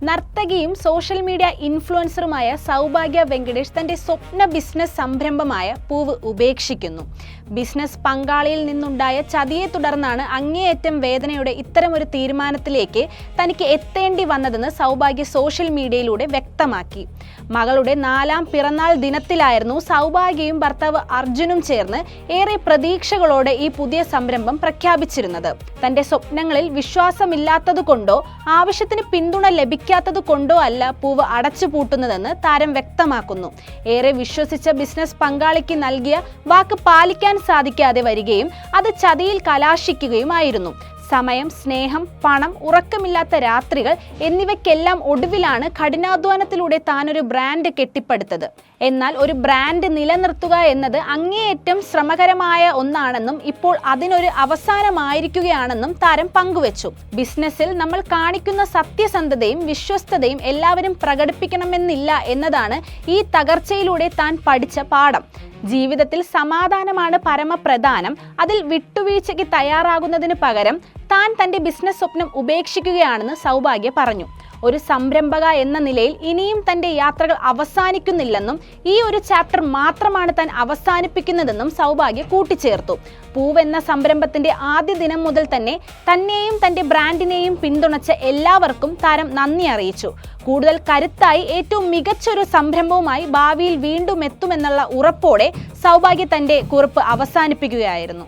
നർത്തകിയും social media ഇൻഫ്ലുവൻസറുമായ Sowbhagya Venkatesh തന്റെ സ്വപ്ന business സംരംഭമായ പൂവ് ഉപേക്ഷിക്കുന്നു. ബിസിനസ് പങ്കാളിയിൽ നിന്നുണ്ടായ ചതിയെ തുടർന്നാണ് അങ്ങേയറ്റം വേദനയുടെ ഇത്തരമൊരു തീരുമാനത്തിലേക്ക് തനിക്ക് എത്തേണ്ടി വന്നതെന്ന് സൗഭാഗ്യ സോഷ്യൽ മീഡിയയിലൂടെ വ്യക്തമാക്കി. മകളുടെ 4ാം പിറന്നാൾ ദിനത്തിലായിരുന്നു സൗഭാഗ്യയും ഭർത്താവ് അർജുനും ചേർന്ന് ഏറെ പ്രതീക്ഷകളോടെ ഈ പുതിയ സംരംഭം പ്രഖ്യാപിച്ചിരുന്നത്. തന്റെ സ്വപ്നങ്ങളിൽ വിശ്വാസമില്ലാത്തതുകൊണ്ടോ ആവശ്യത്തിന് പിന്തുണ ലഭിക്കാത്തത് കൊണ്ടോ അല്ല പൂവ് അടച്ചുപൂട്ടുന്നതെന്ന് താരം വ്യക്തമാക്കുന്നു. ഏറെ വിശ്വസിച്ച ബിസിനസ് പങ്കാളിക്ക് നൽകിയ വാക്ക് പാലിക്കാൻ സാധിക്കാതെ വരികയും അത് ചതിയിൽ കലാശിക്കുകയുമായിരുന്നു. സമയം, സ്നേഹം, പണം, ഉറക്കമില്ലാത്ത രാത്രികൾ എന്നിവയ്ക്കെല്ലാം ഒടുവിലാണ് കഠിനാധ്വാനത്തിലൂടെ താനൊരു ബ്രാൻഡ് കെട്ടിപ്പടുത്തത്. എന്നാൽ ഒരു ബ്രാൻഡ് നിലനിർത്തുക എന്നത് അങ്ങേയറ്റം ശ്രമകരമായ ഒന്നാണെന്നും ഇപ്പോൾ അതിനൊരു അവസാനമായിരിക്കുകയാണെന്നും താരം പങ്കുവച്ചു. ബിസിനസ്സിൽ നമ്മൾ കാണിക്കുന്ന സത്യസന്ധതയും വിശ്വസ്തതയും എല്ലാവരും പ്രകടിപ്പിക്കണമെന്നില്ല എന്നതാണ് ഈ തകർച്ചയിലൂടെ താൻ പഠിച്ച പാഠം. ജീവിതത്തിൽ സമാധാനമാണ് പരമപ്രധാനം. അതിൽ വിട്ടുവീഴ്ചയ്ക്ക് തയ്യാറാകുന്നതിന് പകരം താൻ തന്റെ ബിസിനസ് സ്വപ്നം ഉപേക്ഷിക്കുകയാണെന്ന് സൗഭാഗ്യ പറഞ്ഞു. ഒരു സംരംഭക എന്ന നിലയിൽ ഇനിയും തന്റെ യാത്രകൾ അവസാനിക്കുന്നില്ലെന്നും ഈ ഒരു ചാപ്റ്റർ മാത്രമാണ് താൻ അവസാനിപ്പിക്കുന്നതെന്നും സൗഭാഗ്യ കൂട്ടിച്ചേർത്തു. പൂവ് എന്ന സംരംഭത്തിന്റെ ആദ്യ ദിനം മുതൽ തന്നെ തന്നെയും തന്റെ ബ്രാൻഡിനെയും പിന്തുണച്ച എല്ലാവർക്കും താരം നന്ദി അറിയിച്ചു. കൂടുതൽ കരുത്തായി ഏറ്റവും മികച്ചൊരു സംരംഭവുമായി ഭാവിയിൽ വീണ്ടും എത്തുമെന്നുള്ള ഉറപ്പോടെ സൗഭാഗ്യ തന്റെ കുറിപ്പ് അവസാനിപ്പിക്കുകയായിരുന്നു.